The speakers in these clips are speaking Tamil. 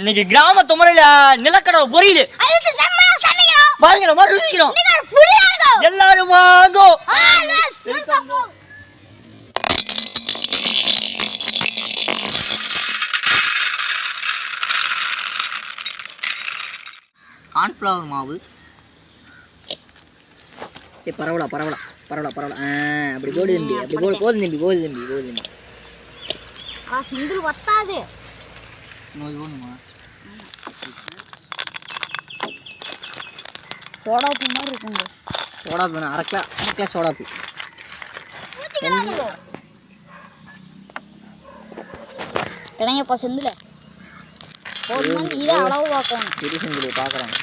இன்னைக்கு கிராமத்து முறையில நிலக்கடலை பொரியல் பயங்கரமா ருசிக்கிறோம். எல்லாரும் வாங்கோ. கார்ன்ஃப்ளவர் மாவு பரவலா அப்படி போடு தம்பி, அப்படி போது தம்பி. சிந்துரு வத்தாது நோய் போணுமா? சோடாப்பு மாதிரி இருக்குங்க. சோடாப்பு வேணும், அரை கிலோ சோடாப்பு. இணையப்பா செந்தில் போதும், இதை அளவு பார்க்கணும். பெரிய செந்தில் பார்க்குறாங்க.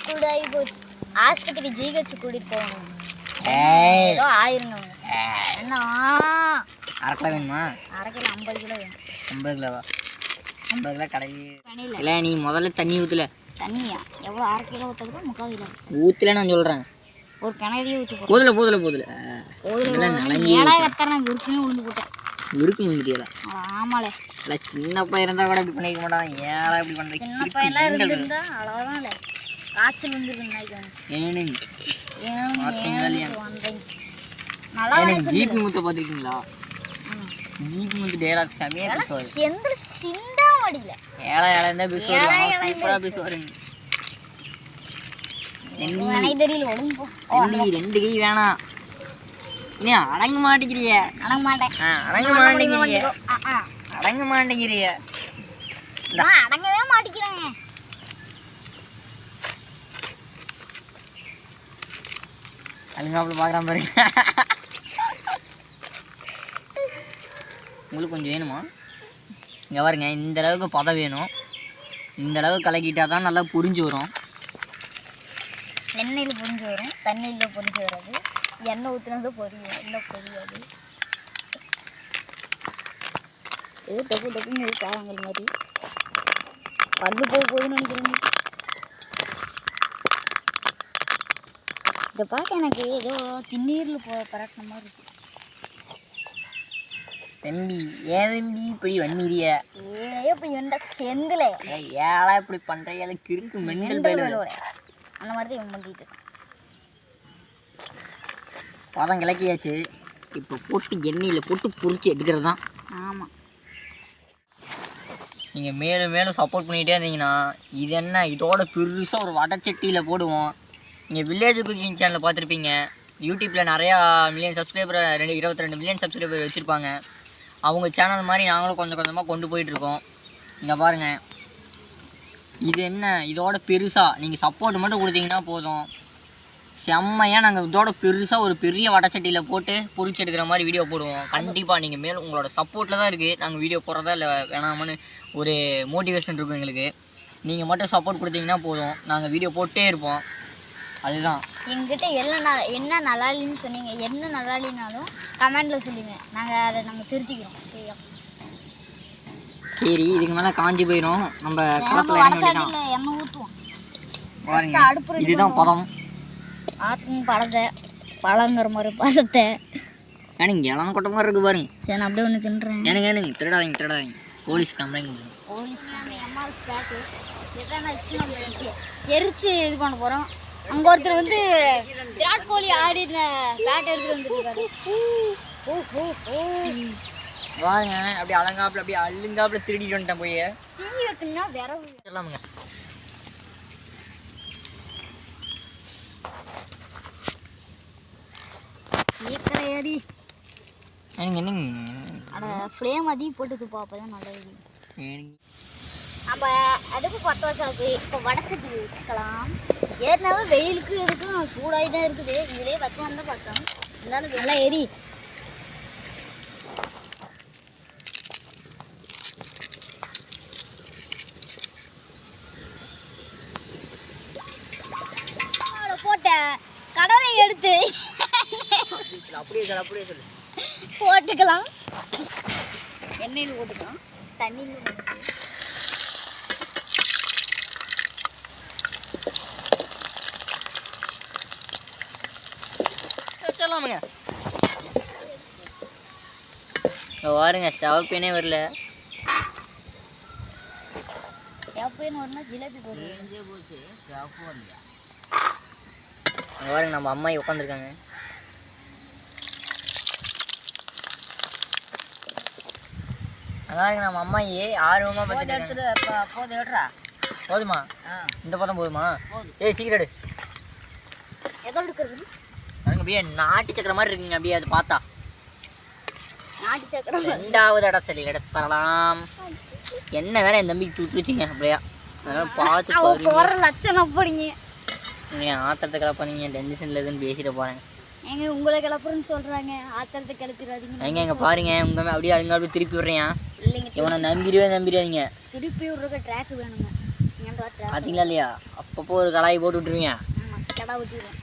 கூடாகி போச்சு. ஆஸ்பத்திரி ஜிஹெச் கூட்டிட்டு போகணும். ஏதோ ஆயிருங்க. என்ன அரை கிலோ வேணுமா? அரை கிலோ 50 கிலோ வேணும். 50 கிலோவா? 50 கிலோ கடையில் இல்லை. நீ முதல்ல தண்ணி ஊற்றல. தண்ணியா எவ்வளோ? அரை கிலோ ஊற்றுறது 3/4 கிலோ ஊற்றல நான் சொல்கிறேன். ஒரு கிணறியே ஊற்றி போதில் 7 கத்தரை விருப்பமே உளுந்து போட்டேன். விருக்கு முடியல. ஆமாலே இல்லை, சின்ன பையன் இருந்தால் கூட இப்படி பண்ணிக்க மாட்டான். ஏழை இப்படி பண்ணுறேன். சின்ன பையன்லாம் இருந்திருந்தா அவ்வளோதான். இல்லை காய்ச்சல் வந்துருக்கு. நல்லா ஜிபி முத்த பார்த்துருக்கீங்களா? ஜிபி முத்து டைலாக் செமையாக பேசுவார். செந்தில் சிண்டா மடியில ஏழை தான் பேசுவார். சூப்பராக பேசுவார். ரெண்டு கை வேணாம். இனி அடங்க மாட்டேங்கிறிய. அடங்கவே மாட்டேங்கிறாங்க. அழுங்காப்புல பார்க்குறான் பாருங்க. உங்களுக்கு கொஞ்சம் வேணுமா? இங்கே பாருங்க, இந்த அளவுக்கு பதம் வேணும். இந்த அளவுக்கு கலக்கிட்டா தான் நல்லா புரிஞ்சு வரும். எண்ணெயில் புரிஞ்சு வரும், தண்ணியில் புரிஞ்சு வராது. எண்ணெய் ஊற்றினது பொரியும், எண்ணெய் பொரியாது. ஏதோ டொக்குன்னு காரங்கள் மாதிரி பல்லு போகுதுன்னு நினைக்கிறேன். இதை பார்க்க எனக்கு ஏதோ திண்ணீரில் பறக்கிற மாதிரி இருக்கு. தம்பி ஏன் தம்பி இப்படி வன்னிறிய? இப்படி வந்தா செந்தில் ஏழா இப்படி பண்ணுற கிறுக்கு மெண்டல் பேலோட அந்த மாதிரி தான் இவன் பண்ணிட்டு பதம் கிளக்கியாச்சு. இப்போ போட்டு எண்ணெயில் போட்டு பொறிச்சு எடுக்கிறது தான். ஆமாம். நீங்கள் மேலும் சப்போர்ட் பண்ணிகிட்டே இருந்தீங்கன்னா இது என்ன இதோட பெருசாக ஒரு வடச்சட்டியில் போடுவோம். நீங்கள் வில்லேஜ் குக்கிங் சேனலில் பார்த்துருப்பீங்க. யூடியூப்பில் நிறையா மில்லியன் சப்ஸ்கிரைபர் 22 மில்லியன் சப்ஸ்கிரைபர் வச்சுருப்பாங்க. அவங்க சேனல் மாதிரி நாங்களும் கொஞ்சம் கொஞ்சமாக கொண்டு போயிட்டுருக்கோம். இங்கே பாருங்கள், இது என்ன இதோட பெருசாக நீங்கள் சப்போர்ட் மட்டும் கொடுத்தீங்கன்னா போதும். செம்மையாக நாங்கள் இதோட பெருசாக ஒரு பெரிய வடச்சட்டியில் போட்டு பொரிச்சு எடுக்கிற மாதிரி வீடியோ போடுவோம். கண்டிப்பாக நீங்கள் மேலும் உங்களோட சப்போர்ட்டில் தான் இருக்குது நாங்கள் வீடியோ போடுறதா இல்லை வேணாமனு ஒரு மோட்டிவேஷன் இருக்கும் எங்களுக்கு. நீங்கள் மட்டும் சப்போர்ட் கொடுத்தீங்கன்னா போதும், நாங்கள் வீடியோ போட்டே இருப்போம். அதுதான் எங்கிட்ட என்ன நல்லா இல்லைன்னு சொன்னீங்க. என்ன நல்லா இல்லைனாலும் கமெண்டில் சொல்லுங்கள், நாங்கள் அதை திருத்திக்கிறோம். சரியா? சரி, இதுக்கு மேலே காஞ்சி போயிடும். நம்ம களத்தில் எண்ணெய் ஊற்றுவோம். பாருங்க, இதுதான் பதம். ஆற்றுங்க பழங்கிற மாதிரி பதத்தை எனக்கு இளம் கொட்ட மாதிரி இருக்குது பாருங்க. சரி, நான் அப்படியே ஒன்று தின்றேன். எனக்கு திருடாதீங்க. போலீஸ் கம்ப்ளைண்ட் எரிச்சு இது பண்ண போகிறோம். அங்கே ஒருத்தர் வந்து விராட் கோலி ஆடி பேட் எடுத்துட்டு வந்துருக்காரு. வாங்க, அப்படி அலங்காப்புல அப்படி அழுங்காப்புல திருடிட்டு வந்துட்டேன். போய் தீ வைக்கணும்னா விரவு சொல்லாமுங்க. ஏறி என்னங்க அட ஃப்ளேம் அதிகம் போட்டு துப்பா, அப்பதான் நல்லது. நம்ம அடுப்பு பற்ற வச்சாச்சு. இப்போ வடச்சட்டி வச்சுக்கலாம். ஏற்கனவே வெயிலுக்கு இருக்கும், சூடாகி தான் இருக்குது. இதுலேயே வச்சு வந்தால் பார்த்தோம். இருந்தாலும் நல்லா எரி. போட்ட கடலை எடுத்து போட்டுக்கலாம். எண்ணெயில் போட்டுக்கலாம், தண்ணியில் வச்சிடலாமுங்க. பாருங்க, ஸ்டவ் பேனே வரல. பெயின் வரணும் ஜிலேபி போடுவோம். பாருங்க நம்ம அம்மா உட்காந்துருக்காங்க. அதாங்க நம்ம அம்மாயி ஆர்வமாக பார்த்துட்டு போதுமா? இந்த பதம் போதுமா? ஏய் சீக்கிரம் எடு. எதோ எடுக்கிறது பாருங்க அப்படியே நாட்டு சக்கரை மாதிரி இருக்குங்க. அப்படியே அது பார்த்தா நாட்டு சக்கரை. 2வது இடம் சரி எடுத்துடலாம். என்ன வேற என் தம்பிக்கு சுட்டுருச்சுங்க அப்படியா. அதனால பார்த்து போற லட்சணம் போடுங்க. நீங்கள் ஆத்திரத்தை கிளப்பாதீங்க. டென்ஷனில் இருக்குன்னு பேசிட்டு போகிறேன். எங்க உங்களை கிளப்புறேன்னு சொல்றாங்க. ஆத்திரத்தை கிளப்பிடாதீங்க. எங்க பாருங்க உங்க அப்படியே அதுங்க அப்படியே திருப்பி விடுறேன். இல்லைங்க இவனை நம்பிடாதீங்க. திருப்பி விடுறதுக்கு ட்ராக் வேணுங்க. பார்த்தீங்களா இல்லையா? அப்பப்போ ஒரு கடாய் போட்டு விட்டுருவீங்க. கடா விட்டுருவேன்.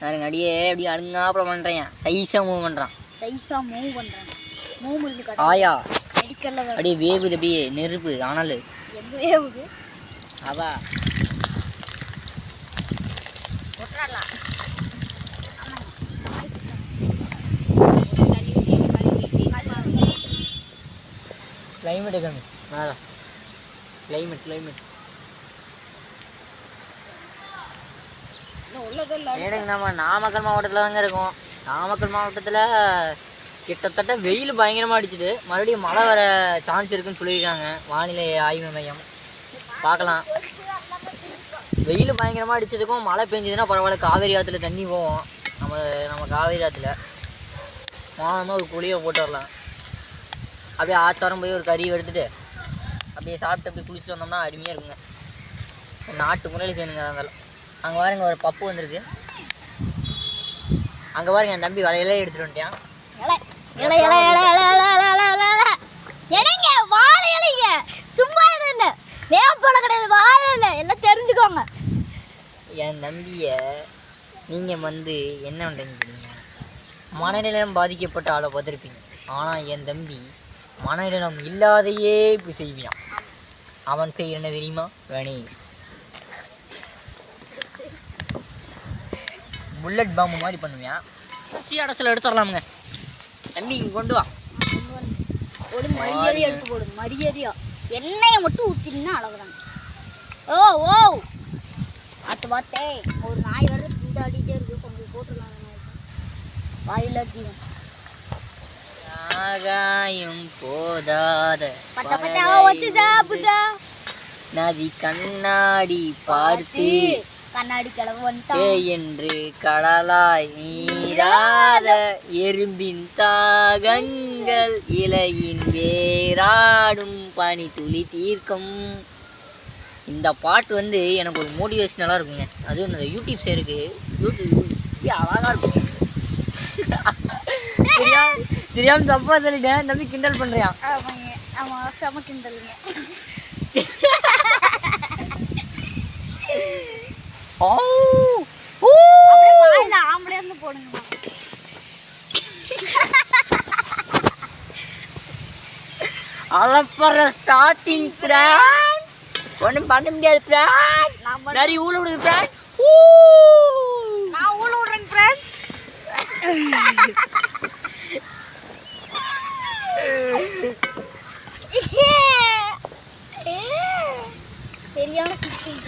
பாருங்க அப்படியே அழுங்காப்புல பண்ணுறேன். சைஸாக மூவ் பண்ணுறான். சைஸாக மூவ் பண்ணுறேன். மூவ் பண்ணி ஆயா மெடிக்கல்ல அப்படியே வேவுது. அப்படியே நெருப்பு ஆனாலு எங்க வேவுது அவா கிளைமேட் கம்மி மேலே கிளைமேட் எனக்கு நம்ம நாமக்கல் மாவட்டத்தில் தாங்க இருக்கோம். நாமக்கல் மாவட்டத்தில் கிட்டத்தட்ட வெயில் பயங்கரமாக அடிச்சுது. மறுபடியும் மழை வர சான்ஸ் இருக்குன்னு சொல்லியிருக்காங்க வானிலை ஆய்வு மையம். பார்க்கலாம். வெயில் பயங்கரமாக அடிச்சதுக்கும் மழை பெஞ்சதுன்னா பரவாயில்ல. காவேரி ஆற்றுல தண்ணி போவோம். நம்ம காவேரி ஆற்றுல வானமாக ஒரு குழியை போட்டு வரலாம். அப்படியே ஆத்தாரம் போய் ஒரு கறி எடுத்துகிட்டு அப்படியே சாப்பிட்டு அப்படியே குளிச்சுட்டு வந்தோம்னா அருமையாக இருக்குங்க. நாட்டு முறையில் செய்யணுங்க. இருந்தாலும் அங்கே பாருங்க ஒரு பப்பு வந்திருக்கு. அங்கே பாருங்க என் தம்பி வலையிலே எடுத்துகிட்டு வந்துட்டான். வாழை இலைங்க சும்மா இல்லை. வேப்பலை கிடையாது, வாழை இல்லை. எல்லாம் தெரிஞ்சுக்கோங்க. என் தம்பியை நீங்கள் என்ன பண்ணுறீங்க? மனநலம் பாதிக்கப்பட்ட ஆளை பார்த்துருப்பீங்க. ஆனால் என் தம்பி மனநலம் இல்லாதையே இப்படி செய்வான். அவன் பேர் என்ன தெரியுமா? கணேஷ். புல்லட் பாம்பு மாதிரி பண்ணுவேன். அடசில் எடுத்துடலாமுங்க. தம்பி இங்கே கொண்டு வா. ஒரு மரியாதை எடுத்து போடுங்க. மரியாதையா எண்ணெயை மட்டும் ஊற்றினா அழகுதாங்க. ஓ பார்த்தே ஒரு நாய் வர துண்டாடிட்டே இருக்கு. கொஞ்சம் போட்டுடலாம். வாயிலா ஜீவன் ஆகாயம் போதாத நதி கண்ணாடி பார்த்து கண்ணாடி என்று கடலாய் நீராத எறும்பின் தாகங்கள் இலையின் வேராடும் பனி துளி தீர்க்கும். இந்த பாட்டு எனக்கு ஒரு மோட்டிவேஷனலாக இருக்குங்க. அதுவும் இந்த யூடியூப் சேருக்கு யூடியூப் அழகாக இருக்கும். தெரியாம தப்பா சொல்லிட்டேன். தம்பி கிண்டல் பண்றியா? ஆமா செம கிண்டலுங்க. அப்படியே வாயில ஆம்பளை வந்து போடுங்க. அலப்பற ஸ்டார்டிங் பிராண்ட். ஒன்றும் பண்ண முடியாது பிராண்ட். நிறைய ஊழ விடுது பிராண்ட். நான் ஊழ விடுறேன் பிராண்ட். சரியான சிட்டிங்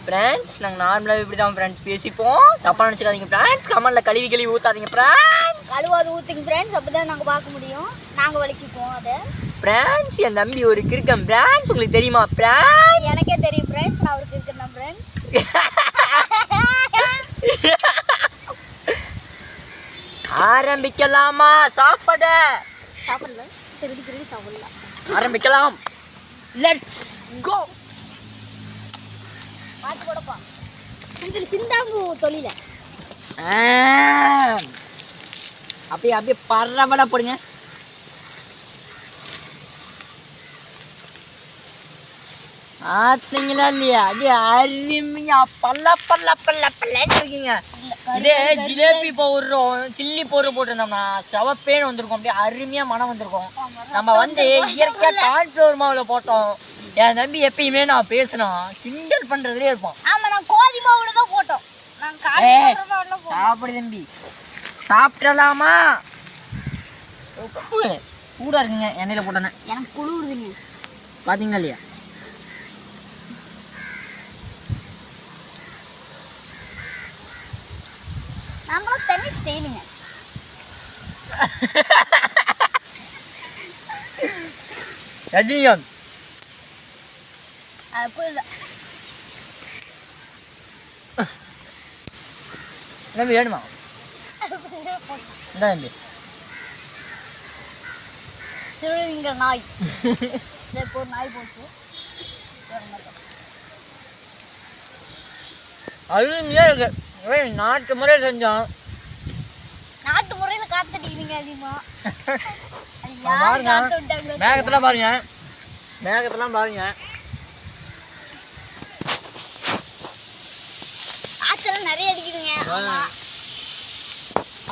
ஃப்ரெண்ட்ஸ். நாங்கள் நார்மலாக இப்படி தான் ஃப்ரெண்ட்ஸ் பேசிப்போம். தப்பாக நினச்சிக்காதீங்க ஃப்ரெண்ட்ஸ். கமெண்டில் கழுவி ஊற்றாதீங்க ஃப்ரெண்ட்ஸ். கழுவாது ஊற்றுங்க ஃப்ரெண்ட்ஸ். அப்போ தான் நாங்கள் பார்க்க முடியும். நாங்கள் வலிக்குப்போம் அதை ஃப்ரெண்ட்ஸ். என் தம்பி ஒரு கிறுக்கம் ஃப்ரெண்ட்ஸ். உங்களுக்கு தெரியுமா ஃப்ரெண்ட்ஸ்? எனக்கே தெரியும் ஃப்ரெண்ட்ஸ். நான் ஒரு கிறுக்கம் தான் ஃப்ரெண்ட்ஸ். ஆரம்பிக்கலாமா? சாப்பிடல திருடி சாப்பிடலாம். ஆரம்பிக்கலாம். Let's go. பாத்து போடப்பா. இந்த சிந்தாம்பு தொழில அப்படியே பரவட போடுங்க. ஆத்தீங்களா இல்லையா? அப்படியே அருமையா பல்லன்னு இருக்கீங்க. இதே ஜிலேபி பவுடரும் சில்லி பவுடர் போட்டிருந்தோம்னா செவப்பேன்னு வந்திருக்கும். அப்படியே அருமையா மனம் வந்திருக்கும். நம்ம இயற்கையா கான்ஃப்ளவர் மாவுல போட்டோம். என் தம்பி எப்பயுமே நான் பேசுனோம் கிண்டல் பண்றதுலயே இருப்போம். ஆமா நான் கோதுமை மாவுல தான் போட்டோம். நான் கான்ஃப்ளவர் மாவுல போட்டோம். சாப்பிடு தம்பி. சாப்பிடலாமா? உப்பு சூடா இருக்குங்க. எண்ணெயில போட்டேன். எனக்கு குளிருதுங்க. பாத்தீங்களா இல்லையா? ஸ்டைலுங்க. ரஜினிகாந்த் அது புரியல. நம்பி வேணுமா என்ன நம்பி திருவிங்கிற நாய். இப்போ ஒரு நாய் போச்சு. அருமையாக இருக்கு. நாட்டு முறையில் செஞ்சோம். நாட்டு முறையில் காத்துட்டீங்க அதிகமா. மேகத்தெல்லாம் பாருங்க, மேகத்தெல்லாம் பாருங்க. காத்தெல்லாம் நிறைய அடிக்குதுங்க.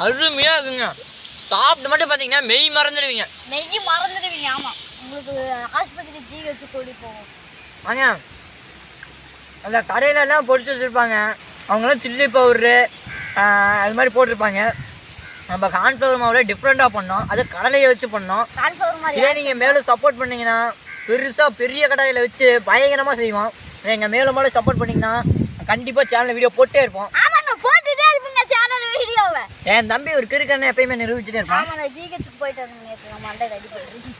அருமையாக இருக்குங்க. சாப்பிட்டு மட்டும் பார்த்தீங்கன்னா மெய் மறந்துடுவீங்க. மெய் மறந்துடுவீங்க. ஆமாம், உங்களுக்கு ஆஸ்பத்திரி ஜீ வச்சு கூடி போகும். வாங்க, அந்த கடையிலலாம் பொரிச்சு வச்சுருப்பாங்க. அவங்களாம் சில்லி பவுட்ரு அது மாதிரி போட்டிருப்பாங்க. நம்ம கார்ன்ஃப்ளவர் மாவில் டிஃப்ரெண்ட்டாக பண்ணோம். அது கடலையை வச்சு பண்ணோம். இதே நீங்கள் மேலும் சப்போர்ட் பண்ணிங்கன்னா பெருசாக பெரிய கடையில் வச்சு பயங்கரமாக செய்வோம். நீங்கள் மேலும் மேலும் சப்போர்ட் பண்ணிங்கன்னா கண்டிப்பாக சேனலில் வீடியோ போட்டே இருப்போம். போட்டுட்டே இருப்பீங்க சேனல் வீடியோவை. என் தம்பி ஒரு கிறுக்கண்ணை எப்பயுமே நிரூபிச்சுட்டே இருப்பான். ஆமாம், நான் ஜிஹெச்சுக்கு போயிட்டு வந்தேன் நேற்று. மண்டை ரெடி போயிடுச்சு.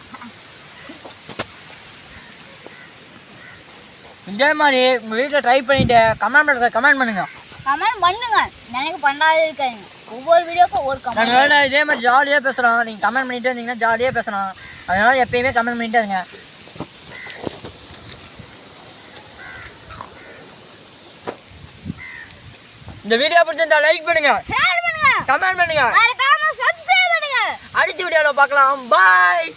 இதே மாதிரி உங்கள் வீட்டில் ட்ரை பண்ணிவிட்டு கமெண்ட் பண்ணுங்கள். கமெண்ட் பண்ணுங்க. எனக்கு பண்ணாதே இருக்காதுங்க. ஒவ்வொரு வீடியோக்கும் ஒவ்வொரு கமெண்ட். நாங்கள் இதே மாதிரி ஜாலியாக பேசுகிறோம். நீங்கள் கமெண்ட் பண்ணிகிட்டே இருந்தீங்கன்னா ஜாலியாக பேசலாம். அதனால் எப்பயுமே கமெண்ட் பண்ணிகிட்டே இருங்க. இந்த வீடியோ பிடிச்சிருந்தா லைக் பண்ணுங்க, ஷேர் பண்ணுங்க, கமெண்ட் பண்ணுங்க, மறக்காம சப்ஸ்கிரைப் பண்ணுங்க. அடுத்த வீடியோவில் பார்க்கலாம். பாய்.